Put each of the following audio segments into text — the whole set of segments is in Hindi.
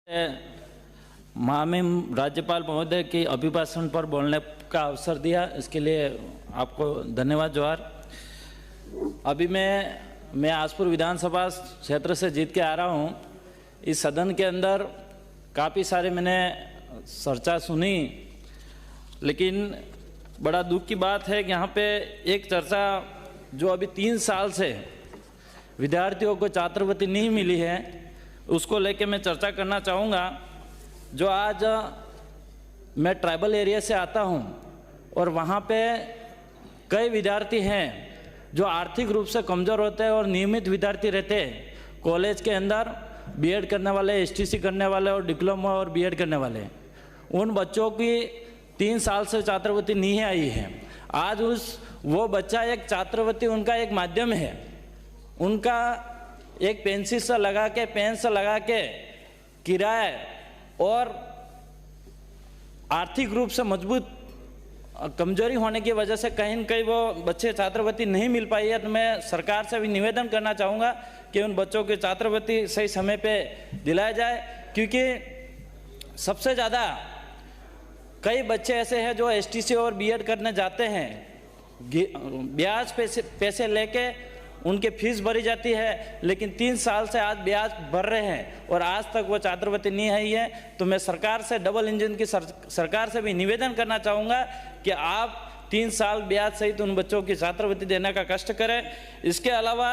माननीय राज्यपाल महोदय की अभिभाषण पर बोलने का अवसर दिया, इसके लिए आपको धन्यवाद। जोहार। अभी मैं आसपुर विधानसभा क्षेत्र से जीत के आ रहा हूँ। इस सदन के अंदर काफ़ी सारे मैंने चर्चा सुनी, लेकिन बड़ा दुख की बात है कि यहाँ पे एक चर्चा जो अभी 3 साल से विद्यार्थियों को छात्रवृत्ति नहीं मिली है, उसको लेके मैं चर्चा करना चाहूँगा। जो आज मैं ट्राइबल एरिया से आता हूँ और वहाँ पे कई विद्यार्थी हैं जो आर्थिक रूप से कमज़ोर होते हैं और नियमित विद्यार्थी रहते हैं। कॉलेज के अंदर बीएड करने वाले, एसटीसी करने वाले और डिप्लोमा और बीएड करने वाले, उन बच्चों की 3 साल से छात्रवृत्ति नहीं आई है। आज वो बच्चा एक छात्रवृत्ति उनका एक माध्यम है, उनका एक पेंसिल से लगा के, पेन से लगा के किराए और आर्थिक रूप से मजबूत कमजोरी होने की वजह से कहीं न कहीं वो बच्चे छात्रवृत्ति नहीं मिल पाई है। तो मैं सरकार से भी निवेदन करना चाहूँगा कि उन बच्चों की छात्रवृत्ति सही समय पे दिलाया जाए, क्योंकि सबसे ज़्यादा कई बच्चे ऐसे हैं जो एसटीसी और बीएड करने जाते हैं, ब्याज पैसे लेके उनके फीस भरी जाती है, लेकिन 3 साल से आज ब्याज भर रहे हैं और आज तक वो छात्रवृत्ति नहीं आई है। तो मैं सरकार से, डबल इंजन की सरकार से भी निवेदन करना चाहूँगा कि आप 3 साल ब्याज सहित उन बच्चों की छात्रवृत्ति देने का कष्ट करें। इसके अलावा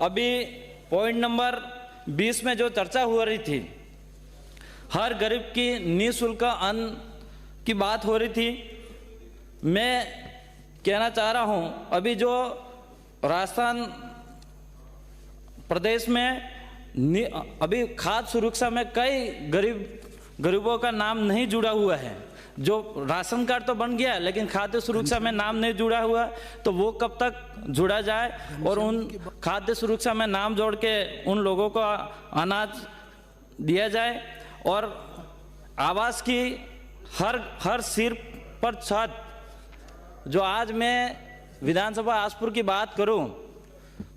अभी पॉइंट नंबर 20 में जो चर्चा हो रही थी, हर गरीब की निःशुल्क अन्न की बात हो रही थी। मैं कहना चाह रहा हूँ, अभी जो राजस्थान प्रदेश में अभी खाद्य सुरक्षा में कई गरीबों का नाम नहीं जुड़ा हुआ है। जो राशन कार्ड तो बन गया, लेकिन खाद्य सुरक्षा में नाम नहीं जुड़ा हुआ, तो वो कब तक जुड़ा जाए और उन खाद्य सुरक्षा में नाम जोड़ के उन लोगों को अनाज दिया जाए। और आवास की हर सिर पर छत, जो आज मैं विधानसभा आसपुर की बात करूं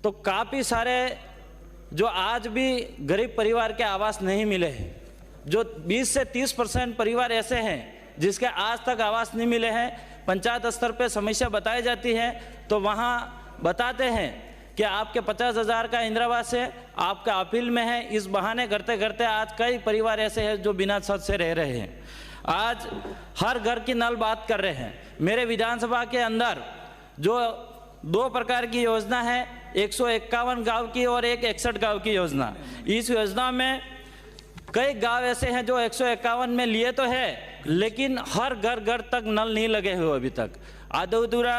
तो काफ़ी सारे जो आज भी गरीब परिवार के आवास नहीं मिले हैं। जो 20 से 30% परिवार ऐसे हैं जिसके आज तक आवास नहीं मिले हैं। पंचायत स्तर पे समस्या बताई जाती है तो वहाँ बताते हैं कि आपके 50,000 का इंदिरा आवास है, आपका अपील में है। इस बहाने करते करते आज कई परिवार ऐसे हैं जो बिना छत से रह रहे हैं। आज हर घर की नल बात कर रहे हैं। मेरे विधानसभा के अंदर जो 2 प्रकार की योजना है, 151 गांव की और एक 61 गांव की योजना। इस योजना में कई गांव ऐसे हैं जो 151 में लिए तो है, लेकिन हर घर तक नल नहीं लगे हुए अभी तक। आधा अधूरा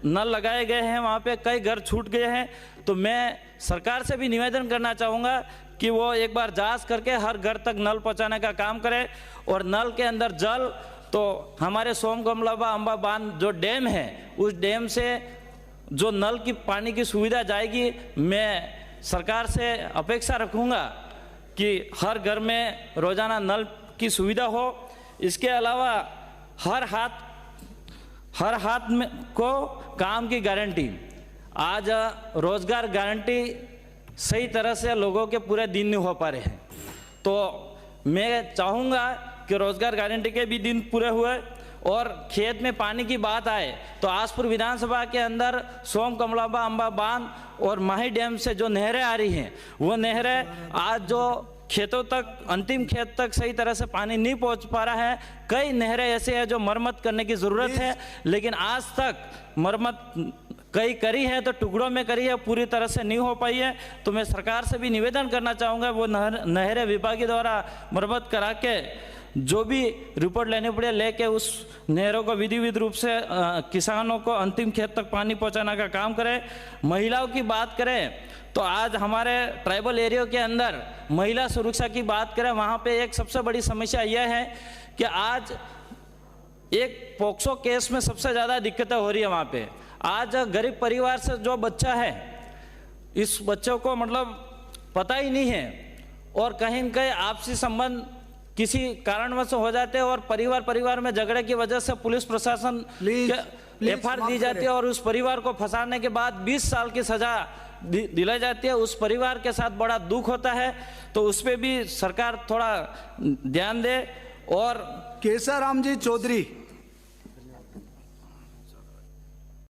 नल लगाए गए हैं, वहाँ पे कई घर छूट गए हैं। तो मैं सरकार से भी निवेदन करना चाहूँगा कि वो एक बार जांच करके हर घर तक नल पहुँचाने का काम करे। और नल के अंदर जल तो हमारे सोमकमलाबा अंबा बांध जो डैम है, उस डैम से जो नल की पानी की सुविधा जाएगी, मैं सरकार से अपेक्षा रखूँगा कि हर घर में रोज़ाना नल की सुविधा हो। इसके अलावा हर हाथ में को काम की गारंटी, आज रोज़गार गारंटी सही तरह से लोगों के पूरे दिन नहीं हो पा रहे हैं। तो मैं चाहूँगा कि रोज़गार गारंटी के भी दिन पूरे हुए। और खेत में पानी की बात आए तो आसपुर विधानसभा के अंदर सोमकमलाबा अंबा बांध और माही डैम से जो नहरें आ रही हैं, वो नहरें आज जो खेतों तक, अंतिम खेत तक सही तरह से पानी नहीं पहुंच पा रहा है। कई नहरें ऐसे हैं जो मरम्मत करने की ज़रूरत है, लेकिन आज तक मरम्मत कई करी है तो टुकड़ों में करी है, पूरी तरह से नहीं हो पाई है। तो मैं सरकार से भी निवेदन करना चाहूँगा, वो नहरें विभाग के द्वारा मरम्मत करा के जो भी रिपोर्ट लेने पड़े लेके उस नहरों को विधिवत रूप से किसानों को अंतिम खेत तक पानी पहुंचाने का काम करें। महिलाओं की बात करें तो आज हमारे ट्राइबल एरिया के अंदर महिला सुरक्षा की बात करें, वहाँ पे एक सबसे बड़ी समस्या यह है कि आज एक पोक्सो केस में सबसे ज़्यादा दिक्कतें हो रही है वहाँ पे। आज गरीब परिवार से जो बच्चा है, इस बच्चों को मतलब पता ही नहीं है और कहीं न कहीं आपसी संबंध किसी कारणवश हो जाते हैं और परिवार में झगड़े की वजह से पुलिस प्रशासन एफआईआर दी जाती है और उस परिवार को फंसाने के बाद 20 साल की सजा दिलाई जाती है, उस परिवार के साथ बड़ा दुख होता है। तो उस पर भी सरकार थोड़ा ध्यान दे। और केसाराम जी चौधरी,